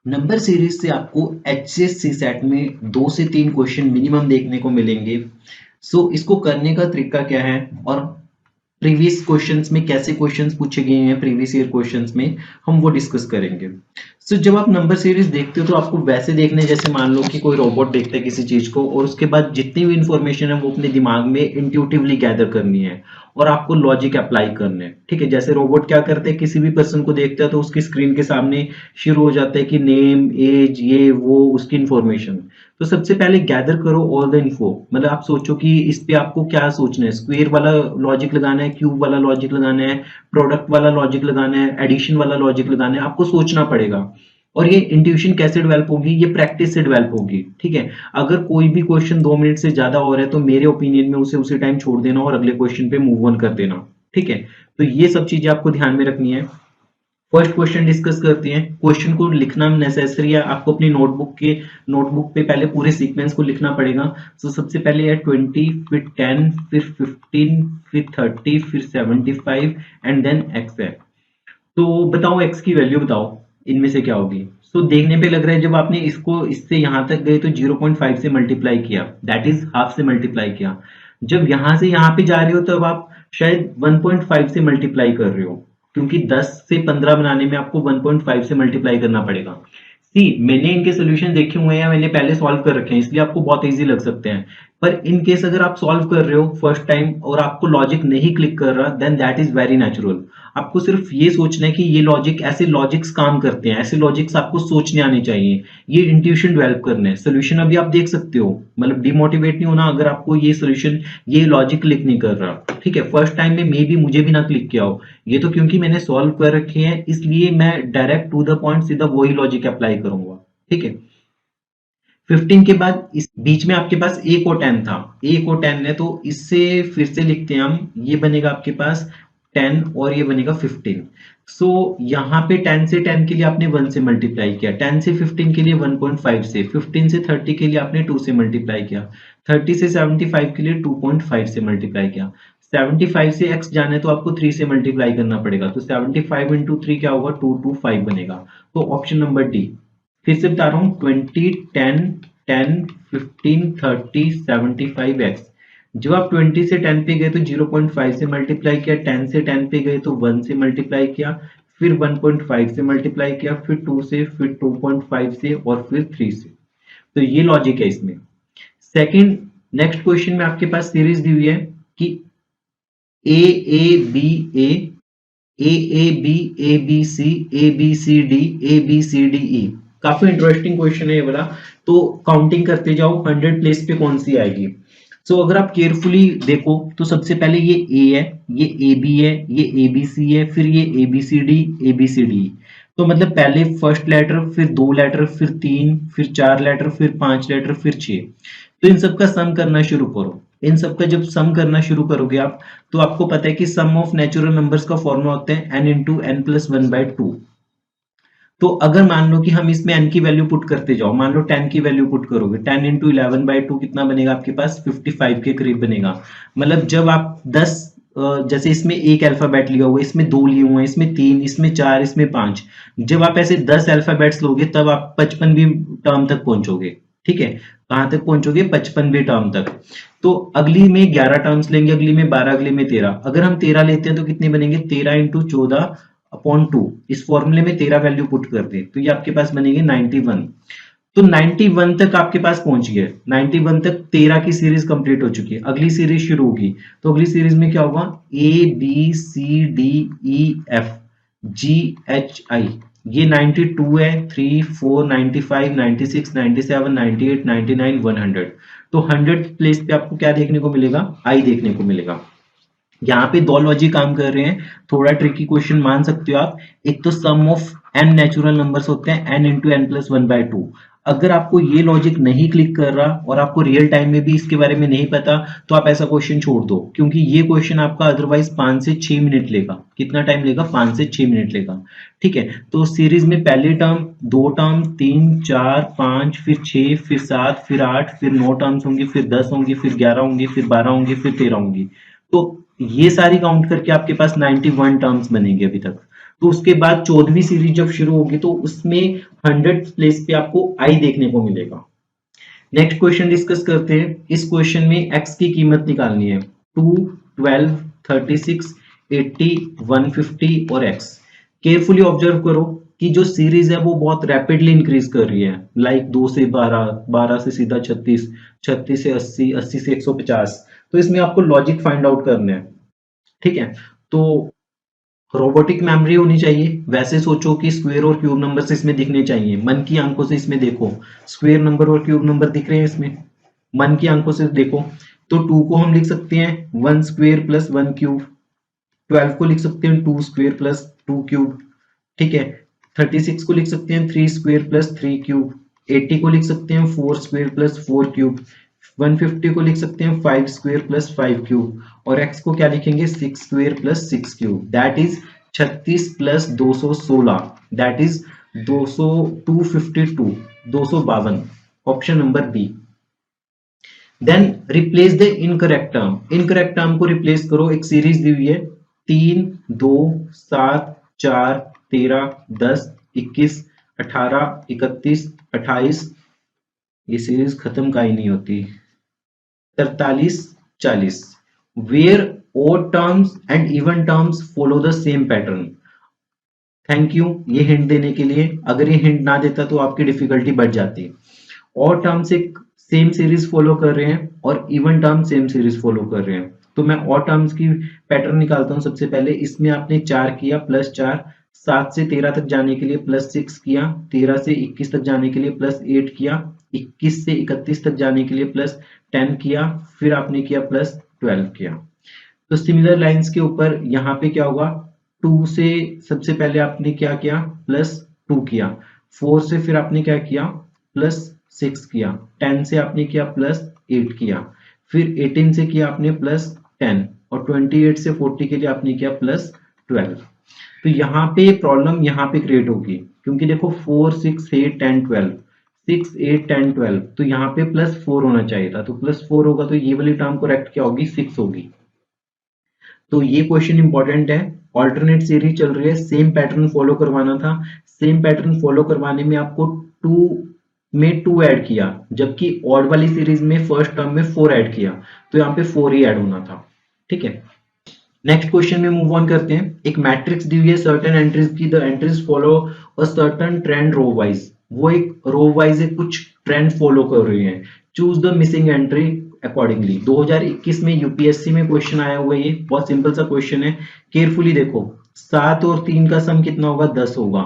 Number series से आपको HSC set में 2 से 3 क्वेश्चन मिनिमम देखने को मिलेंगे। इसको करने का तरीका क्या है और प्रीवियस क्वेश्चंस में कैसे क्वेश्चंस पूछे गए हैं प्रीवियस ईयर क्वेश्चंस में, हम वो डिस्कस करेंगे। जब आप नंबर सीरीज देखते हो तो आपको वैसे देखने, जैसे मान लो कि कोई रोबोट देखता है किसी चीज को और उसके बाद जितनी भी इंफॉर्मेशन है वो अपने दिमाग में इंट्यूटिवली गैदर करनी है और आपको लॉजिक अप्लाई करने हैं। ठीक है, जैसे रोबोट क्या करते हैं, किसी भी पर्सन को देखता है तो उसकी स्क्रीन के सामने शुरू हो जाता है कि नेम, एज, ये वो, उसकी इंफॉर्मेशन। तो सबसे पहले गैदर करो ऑल द इन्फो। मतलब आप सोचो कि इस पे आपको क्या सोचना है, स्क्वायर वाला लॉजिक लगाना है, क्यूब वाला लॉजिक लगाना है, प्रोडक्ट वाला लॉजिक लगाना है, एडिशन वाला लॉजिक लगाना है, आपको सोचना पड़ेगा। और ये इंट्यूशन कैसे डेवलप होगी, ये प्रैक्टिस से डेवलप होगी। ठीक है, अगर कोई भी क्वेश्चन 2 मिनट से ज्यादा हो रहा है तो मेरे ओपिनियन में उसे उसी टाइम छोड़ देना और अगले क्वेश्चन पे मूव ऑन कर देना। ठीक है, तो ये सब चीजें आपको ध्यान में रखनी है। फर्स्ट क्वेश्चन डिस्कस करते हैं। क्वेश्चन को लिखना नेसेसरी है, आपको अपनी नोटबुक पे पहले पूरे सीक्वेंस को लिखना पड़ेगा। सबसे पहले है 20, फिर 10, फिर 15, फिर 30, फिर 75 एंड देन एक्स है। तो बताओ एक्स की वैल्यू बताओ, इनमें से क्या होगी। देखने पे लग रहा है जब आपने इसको इससे यहां तक गए तो 0.5 से मल्टीप्लाई किया, दैट इज हाफ से मल्टीप्लाई किया। जब यहां से यहां पे जा रहे हो तब आप शायद 1.5 से मल्टीप्लाई कर रहे हो, क्योंकि 10 से 15 बनाने में आपको 1.5 से मल्टीप्लाई करना पड़ेगा। मैंने इनके सोल्यूशन देखे हुए हैं, मैंने पहले सॉल्व कर रखे हैं, इसलिए आपको बहुत इजी लग सकते हैं। पर इन केस अगर आप सॉल्व कर रहे हो फर्स्ट टाइम और आपको लॉजिक नहीं क्लिक कर रहा, then that is very natural. आपको सिर्फ ये सोचना है कि ये लॉजिक, ऐसे लॉजिक्स काम करते हैं, ऐसे लॉजिक्स आपको सोचने आने चाहिए, ये इंट्यूशन डेवलप करने हैं। सोल्यूशन अभी आप देख सकते हो, मतलब डिमोटिवेट नहीं होना अगर आपको ये सोल्यूशन, ये लॉजिक क्लिक नहीं कर रहा। ठीक है, फर्स्ट टाइम में मे बी मुझे भी ना क्लिक किया हो, ये तो क्योंकि मैंने सॉल्व कर रखे हैं इसलिए मैं डायरेक्ट टू द पॉइंट सीधा वही लॉजिक अप्लाई करूंगा। ठीक है, 15 के बाद इस बीच में आपके पास एक और 10 था, एक और 10 है तो इससे फिर से लिखते हैं हम, ये बनेगा आपके पास 10 और ये बनेगा 15। यहाँ पे 10 से 10 के लिए आपने 1 से मल्टीप्लाई किया, 10 से 15 के लिए 1.5 से, 15 से 30 के लिए आपने 2 से मल्टीप्लाई किया, 30 से 75 के लिए 2.5 से मल्टीप्लाई किया, 75 से x जाना है तो आपको 3 से मल्टीप्लाई करना पड़ेगा, तो 75 इंटू 3 क्या होगा, 225 बनेगा। तो ऑप्शन नंबर डी। फिर से बता रहा हूँ, 20, 10, 10, 15, 30, 75 एक्स। जब आप 20 से 10 पे गए तो 0.5 से मल्टीप्लाई किया, 10 से 10 पे गए तो 1 से मल्टीप्लाई किया, फिर 1.5 से मल्टीप्लाई किया, फिर 2 से, फिर 2.5 से और फिर 3 से। तो ये लॉजिक है इसमें। सेकंड, नेक्स्ट क्वेश्चन में आपके पास सीरीज दी हुई है कि A A B A, A B, A B C, A B C D, A B C D E. काफी इंटरेस्टिंग क्वेश्चन है ये वाला। तो काउंटिंग करते जाओ, 100 प्लेस पे कौन सी आएगी। अगर आप केयरफुली देखो तो सबसे पहले ये ए है, ये ए बी है, ये ए बी सी है, फिर ये A B C D, A B C D. तो मतलब पहले फर्स्ट लेटर, फिर 2 लेटर, फिर 3, फिर 4 लेटर, फिर 5 लेटर, फिर 6। तो इन सबका सम करना शुरू करो। इन सबका जब सम करना शुरू करोगे आप, तो आपको पता है कि सम ऑफ नेचुरल नंबर्स का फॉर्मूला होता है n इंटू एन प्लस 1/2। तो अगर मान लो कि हम इसमें n की वैल्यू पुट करते जाओ, मान लो 10 की वैल्यू पुट करोगे, 10 इंटू 11/2 कितना बनेगा आपके पास, 55 के करीब बनेगा। मतलब जब आप 10, जैसे इसमें एक अल्फाबेट लिया हुआ है, इसमें 2 लिए हुए हैं, इसमें 3, इसमें 4, इसमें 5, जब आप ऐसे 10 अल्फाबेट्स लोगे तब आप 55वीं टर्म तक पहुंचोगे। ठीक है, कहां तक पहुंचोगे, 55वें टर्म तक। तो अगली में 11 टर्म्स लेंगे, अगली में 12, अगली में 13। अगर हम 13 लेते हैं तो कितने बनेंगे, 13 इंटू 14/2। इस फॉर्मूले में 13 वैल्यू पुट कर दे तो ये आपके पास बनेंगे 91। तो 91 तक आपके पास पहुंच गए, 91 तक 13 की सीरीज कंप्लीट हो चुकी है, अगली सीरीज शुरू होगी। तो अगली सीरीज में क्या होगा, A B C D E F G H I. ये 92 है, 3, 4, 95, 96, 97, 98, 99, 100। तो 100 प्लेस पे आपको क्या देखने को मिलेगा, आई देखने को मिलेगा। यहाँ पे दो लॉजिक काम कर रहे हैं, थोड़ा ट्रिकी क्वेश्चन मान सकते हो आप। एक तो सम ऑफ एन नेचुरल नंबर्स होते हैं, n इंटू एन प्लस 1/2। अगर आपको ये लॉजिक नहीं क्लिक कर रहा और आपको रियल टाइम में भी इसके बारे में नहीं पता, तो आप ऐसा क्वेश्चन छोड़ दो, क्योंकि ये क्वेश्चन आपका अदरवाइज 5 से 6 मिनट लेगा। कितना टाइम लेगा, 5 से 6 मिनट लेगा। ठीक है, तो सीरीज में पहली टर्म, 2 टर्म, 3, 4, 5, फिर 6, फिर 7, फिर 8, फिर 9 टर्म्स होंगी, फिर 10 होंगी, फिर 11 होंगी, फिर 12 होंगी, फिर 13 होंगी। तो ये सारी काउंट करके आपके पास 91 टर्म्स बनेंगे अभी तक। तो उसके बाद 14वीं सीरीज जब शुरू होगी तो उसमें 100 प्लेस पे आपको आई देखने को मिलेगा। नेक्स्ट क्वेश्चन डिस्कस करते हैं। इस क्वेश्चन में x की कीमत निकालनी है। 2, 12, 36, 80, 150 और x। केयरफुली ऑब्जर्व करो कि जो सीरीज है वो बहुत रैपिडली इंक्रीज कर रही है, लाइक 2 से 12, 12 से सीधा 36, 36 से 80, 80 से 150। तो इसमें आपको लॉजिक फाइंड आउट करना है, ठीक है। तो रोबोटिक मेमोरी होनी चाहिए। वैसे सोचो कि स्क्वायर और क्यूब नंबर से इसमें दिखने चाहिए, मन की आंखों से इसमें देखो, स्क्वायर नंबर और क्यूब नंबर दिख रहे हैं इसमें, मन की आंखों से देखो। तो 2 को हम लिख सकते हैं 1 स्क्वायर प्लस 1 क्यूब, 12 को लिख सकते हैं 2 स्क्वायर प्लस 2 क्यूब, ठीक है। 36 को लिख सकते हैं 3 स्क्वायर प्लस 3 क्यूब, 80 को लिख सकते हैं 4 स्क्वायर प्लस 4 क्यूब, 150 को लिख सकते हैं 5 स्क्वायर प्लस 5 क्यूब, और x को क्या लिखेंगे 6 square plus 6 cube, that is 36 plus 216, that is 200 252, 252, option number B. Then replace the incorrect term. Incorrect term को रिप्लेस करो। एक सीरीज दी हुई है 3, 2, 7, 4, 13, 10, 21, 18, 31, 28, ये सीरीज खत्म का ही नहीं होती, 43, 40, where odd terms and even terms follow the same pattern। Thank you ये हिंट देने के लिए। अगर ये हिंट ना देता तो आपकी डिफिकल्टी बढ़ जाती। और टर्म्स एक सेम सीरीज फॉलो कर रहे हैं और even term same series follow कर रहे हैं। तो मैं और टर्म्स की पैटर्न निकालता हूं। सबसे पहले इसमें आपने 4 किया प्लस 4, 7 से 13 तक जाने के लिए प्लस 6 किया, 13 से 21 तक जाने के लिए प्लस 8 किया, 21 से 31 तक जाने के लिए प्लस 10 किया, फिर आपने किया प्लस 12 किया। तो सिमिलर लाइंस के ऊपर यहाँ पे क्या होगा, 2 से सबसे पहले आपने क्या किया प्लस 2 किया, 4 से फिर आपने क्या किया प्लस 6 किया, 10 से आपने किया प्लस 8 किया, फिर 18 से किया आपने प्लस 10, और 28 से 40 के लिए आपने किया प्लस 12। तो यहाँ पे प्रॉब्लम यहाँ पे क्रिएट होगी, क्योंकि देखो 4, 6, 8, 10, 12, 6, 8, 10, 12, तो यहाँ पे प्लस 4 होना चाहिए था। तो प्लस 4 होगा तो ये वाली टर्म करेक्ट क्या होगी 6 होगी। तो ये क्वेश्चन इंपॉर्टेंट है। ऑल्टरनेट सीरीज चल रही है, सेम पैटर्न फॉलो करवाना था। सेम पैटर्न फॉलो करवाने में आपको 2 में 2 ऐड किया, जबकि ऑड वाली सीरीज में फर्स्ट टर्म में 4 ऐड किया, तो यहाँ पे 4 ही ऐड होना था, ठीक है। नेक्स्ट क्वेश्चन में मूव ऑन करते हैं। एक मैट्रिक्स दी हुई है सर्टेन एंट्रीज की, the entries follow a certain trend row wise. वो एक रो वाइज एक कुछ ट्रेंड फॉलो कर रही है। Choose the missing entry accordingly. 2021 में यूपीएससी में क्वेश्चन आया हुआ है, ये बहुत सिंपल सा क्वेश्चन है। केयरफुली देखो, 7 और 3 का सम कितना होगा 10 होगा,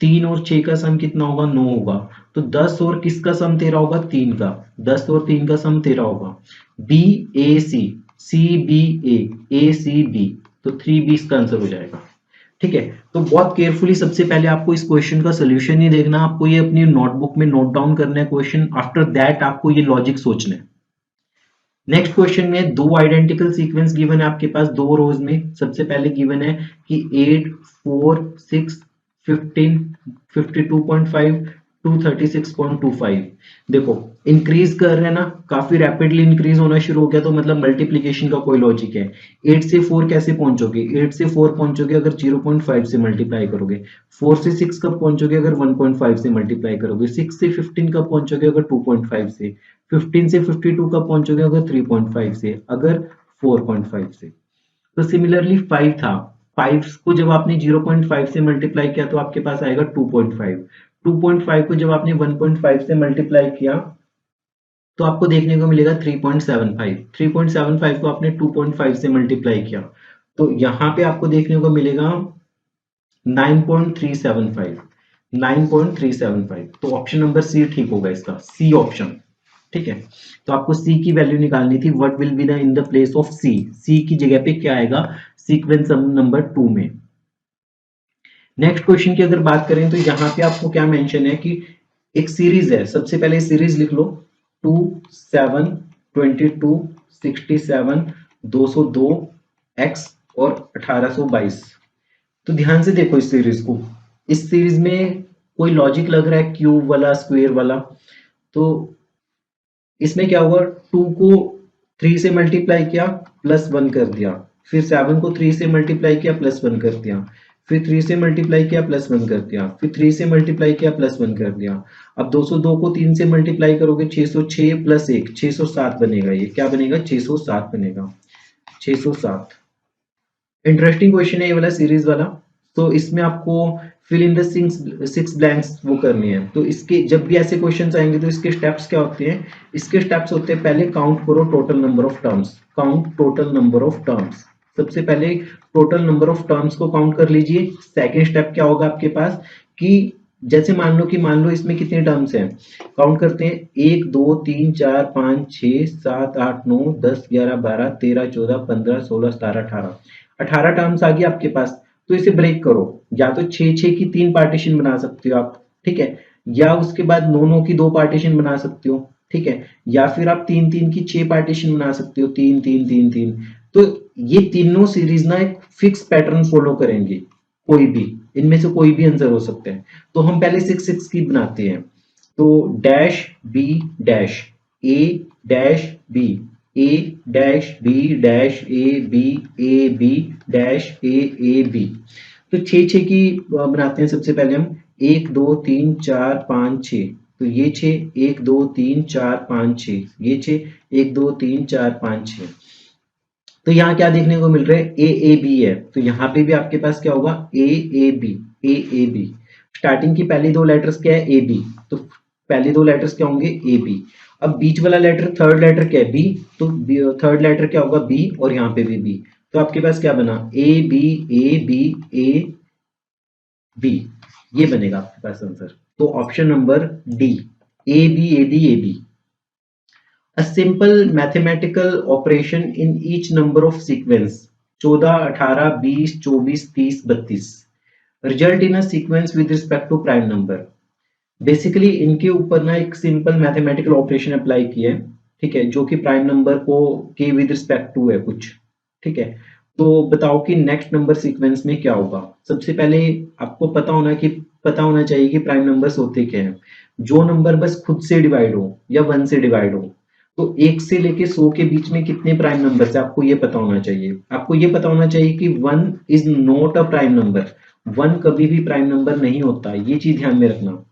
3 और 6 का सम कितना होगा 9 होगा, तो 10 और किसका सम 13 होगा 3 का, 10 और 3 का सम 13 होगा। बी ए सी, सी बी ए सी बी, तो 3B इसका आंसर हो जाएगा, ठीक है। तो बहुत केयरफुली सबसे पहले आपको इस क्वेश्चन का सोल्यूशन ही देखना, आपको ये अपनी नोटबुक में नोट डाउन करना है क्वेश्चन, आफ्टर दैट आपको ये लॉजिक सोचना है। नेक्स्ट क्वेश्चन में दो आइडेंटिकल सीक्वेंस गिवन है आपके पास दो रोज में। सबसे पहले गिवन है कि 8, 4, 6, 15, 52.5, 236.25। देखो इंक्रीज कर रहे हैं ना, काफी रैपिडली इंक्रीज होना शुरू हो गया, तो मतलब मल्टीप्लीकेशन का कोई लॉजिक है। 8 से 4 कैसे पहुंचोगे, 8 से 4 पहुंचोगे अगर 0.5 से मल्टीप्लाई करोगे, 4 से 6 कब पहुंचोगे अगर 1.5 से मल्टीप्लाई करोगे, 6 से 15 कब पहुंचोगे अगर 2.5 से, 15 से 52 कब पहुंचोगे अगर 3.5 से, अगर 4.5 से। तो सिमिलरली 5 था, 5 को जब आपने 0.5 से मल्टीप्लाई किया तो आपके पास आएगा 2.5, 2.5 को जब आपने 1.5 से मल्टीप्लाई किया तो आपको देखने को मिलेगा 3.75, 3.75 को आपने 2.5 से मल्टीप्लाई किया तो यहाँ पे आपको देखने को मिलेगा 9.375, 9.375। तो ऑप्शन नंबर सी ठीक होगा इसका, सी ऑप्शन, ठीक है। तो आपको सी की वैल्यू निकालनी थी, what will be the in the place of C, C की जगह पे क्या आएगा सीक्वेंस नंबर 2 में। नेक्स्ट क्वेश्चन की अगर बात करें तो यहाँ पे आपको क्या मेंशन है कि एक सीरीज है, सबसे पहले सीरीज लिख लो 2, 7, 22, 67, 202, x और 1822। तो ध्यान से देखो इस सीरीज को, इस सीरीज में कोई लॉजिक लग रहा है क्यूब वाला स्क्वायर वाला, तो इसमें क्या हुआ 2 को 3 से मल्टीप्लाई किया प्लस 1 कर दिया, फिर 7 को 3 से मल्टीप्लाई किया प्लस 1 कर दिया, फिर 3 से मल्टीप्लाई किया +1 कर दिया, फिर 3 से मल्टीप्लाई किया +1 कर दिया। अब 202 को 3 से मल्टीप्लाई करोगे 606 + 1 607 बनेगा। ये क्या बनेगा? 607 बनेगा, 607। इंटरेस्टिंग क्वेश्चन है ये वाला, सीरीज वाला। तो इसमें आपको fill in the six blanks वो करनी है। तो इसके जब भी ऐसे क्वेश्चंस आएंगे तो इसके स्टेप्स क्या होते हैं? इसके स्टेप्स होते हैं, पहले काउंट करो total number of terms, count total number of terms. सबसे पहले टोटल नंबर ऑफ टर्म्स को काउंट कर लीजिए। सेकेंड स्टेप क्या होगा आपके पास कि जैसे मान लो इसमें कितने टर्म्स हैं, काउंट करते हैं 1 2 3 4 5 6 7 8 9 10 11 12 13 14 15 16 17 18 18 टर्म्स आ गई आपके पास। तो इसे ब्रेक करो, या तो 6 6 की 3 पार्टीशन बना सकते हो आप, ठीक है, या उसके बाद 9 9 की 2 पार्टीशन बना सकते हो, ठीक है, या फिर आप 3 3 की 6 पार्टीशन बना सकते हो, 3 3 3 3। तो ये तीनों सीरीज ना एक फिक्स पैटर्न फॉलो करेंगे, कोई भी इनमें से कोई भी आंसर हो सकते हैं। तो हम पहले 6 6 की बनाते हैं। तो dash B dash A dash B A dash B dash A B dash A B. तो 6 6 की बनाते हैं सबसे पहले हम। 1 2 3 4 5 6, तो ये 6 1 2 3 4 5 6, ये 6 1 2 3 4 5 6। तो यहाँ क्या देखने को मिल रहा है? ए बी है, तो यहाँ पे भी आपके पास क्या होगा? ए ए बी। स्टार्टिंग की पहली दो लेटर्स क्या है? ए बी, तो पहले दो लेटर्स क्या होंगे? A B. अब बीच वाला लेटर, थर्ड लेटर क्या है? बी, तो थर्ड लेटर क्या होगा? बी, और यहाँ पे भी बी। तो आपके पास क्या बना? ए बी ए बी, ये बनेगा आपके पास आंसर। तो option number D, A B. A simple mathematical operation in each number of sequence 14, 18, 20, 24, 30, 32 result in a sequence with respect to prime number। Basically इनके ऊपर ना एक सिंपल मैथमेटिकल ऑपरेशन अप्लाई किया है, ठीक है, जो कि प्राइम नंबर को के विद रिस्पेक्ट टू है कुछ, ठीक है। तो बताओ कि नेक्स्ट नंबर सीक्वेंस में क्या होगा। सबसे पहले आपको पता होना चाहिए कि प्राइम नंबर्स होते क्या हैं। जो नंबर बस खुद से डिवाइड हो या 1 से डिवाइड हो, तो 1 से लेके 100 के बीच में कितने प्राइम नंबर्स है आपको ये पता होना चाहिए। आपको ये पता होना चाहिए कि 1 is not a prime number, 1 कभी भी प्राइम नंबर नहीं होता, ये चीज ध्यान में रखना।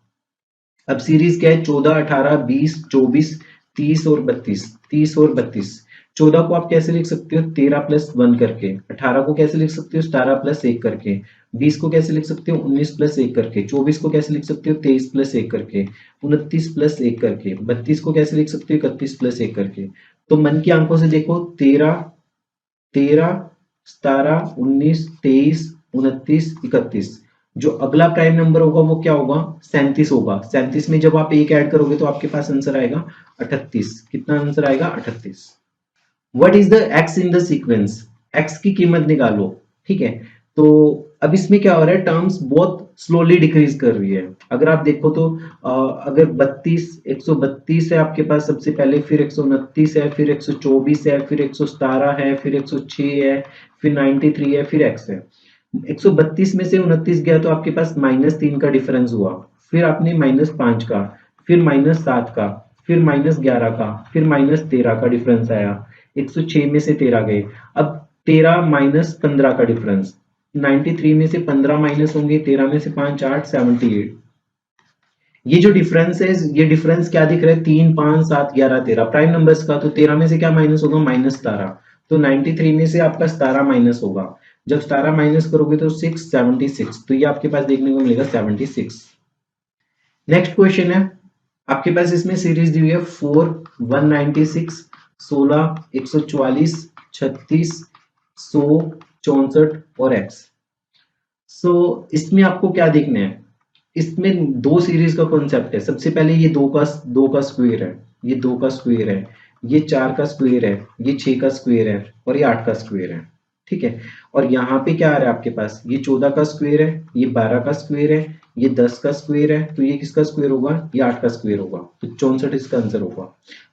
अब सीरीज क्या है? 14, 18, 20, 24, 30 और 32, 30 और 32। 14 को आप कैसे लिख सकते हो? 13 + 1 करके। 18 को कैसे लिख सकते हो? 17 + 1 करके। 20 को कैसे लिख सकते हो? 19 + 1 करके। 24 को कैसे लिख सकते हो? 23 + 1 करके। 29 + 1 करके। 32 को कैसे लिख सकते हो? 31 + 1 करके। तो मन की आंखों से देखो, 13 13 17 19 23 29 31। जो अगला प्राइम नंबर होगा वो क्या होगा? 37 होगा। 37 में जब आप एक ऐड करोगे तो आपके पास आंसर आएगा 38। कितना आंसर आएगा? 38। What is the x in the sequence? X की कीमत निकालो, ठीक है। तो अब इसमें क्या हो रहा है? टर्म्स बहुत स्लोली डिक्रीज कर रही है। अगर आप देखो तो अगर 132 है आपके पास सबसे पहले, फिर 129 है, फिर 124 है, फिर 117 है, फिर 106 है, फिर 93 है, फिर एक्स है। 132 में से 29 गया तो आपके पास -3 का डिफरेंस हुआ, फिर आपने -5 का, फिर -7 का, फिर -11 का, फिर -13 का डिफरेंस आया। 106 में से 13 गए। अब 13 - 15 का डिफरेंस, 93 में से 15 माइनस होंगे, 13 में से 5 8 78। ये जो डिफरेंस है, ये डिफरेंस क्या दिख रहा है? 3 5 7 11 13 प्राइम नंबर्स का। तो 13 में से क्या माइनस होगा? -17। तो 93 में से आपका 17 माइनस होगा। जब 17 माइनस करोगे तो 6 76। तो ये आपके पास देखने को मिलेगा 76। नेक्स्ट क्वेश्चन है आपके पास, इसमें सीरीज दी हुई है 4 196 16 144 36 100 64 और x। सो इसमें आपको क्या देखना है? इसमें दो सीरीज का कॉन्सेप्ट है। सबसे पहले ये दो का स्क्वायर है, ये 2 का स्क्वायर है, ये 4 का स्क्वायर है, ये 6 का स्क्वायर है, और ये 8 का स्क्वायर है, ठीक है। और यहाँ पे क्या आ रहा है आपके पास? ये 14 का स्क्वायर है, ये 12 का स्क्वायर है, ये 10 का स्क्वायर है। तो ये किसका स्क्वायर होगा? ये 8 का स्क्वायर होगा। तो 64 इसका आंसर होगा।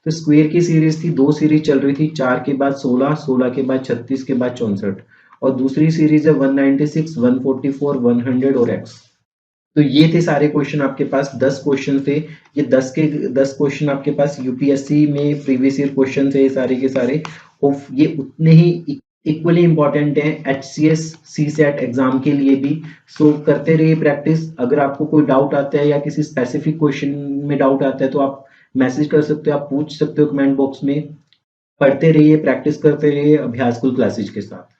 तो स्क्वायर की सीरीज थी, दो सीरीज चल रही थी, 4 के बाद 16, 16 के बाद 36 के बाद 64। और दूसरी सीरीज है 196 144 100 और x। तो ये थे सारे क्वेश्चन आपके पास, 10 क्वेश्चन थे। ये 10 के 10 क्वेश्चन आपके पास यूपीएससी में प्रीवियस ईयर क्वेश्चन थे, सारे के सारे। और ये उतने ही इक्वली इंपॉर्टेंट है HCS CSAT एग्जाम के लिए भी। सो करते रहिए प्रैक्टिस। अगर आपको कोई डाउट आता है या किसी स्पेसिफिक क्वेश्चन में डाउट आता है तो आप मैसेज कर सकते हो, आप पूछ सकते हो कमेंट बॉक्स में। पढ़ते रहिए, प्रैक्टिस करते रहिए अभ्यास कुल क्लासेज के साथ।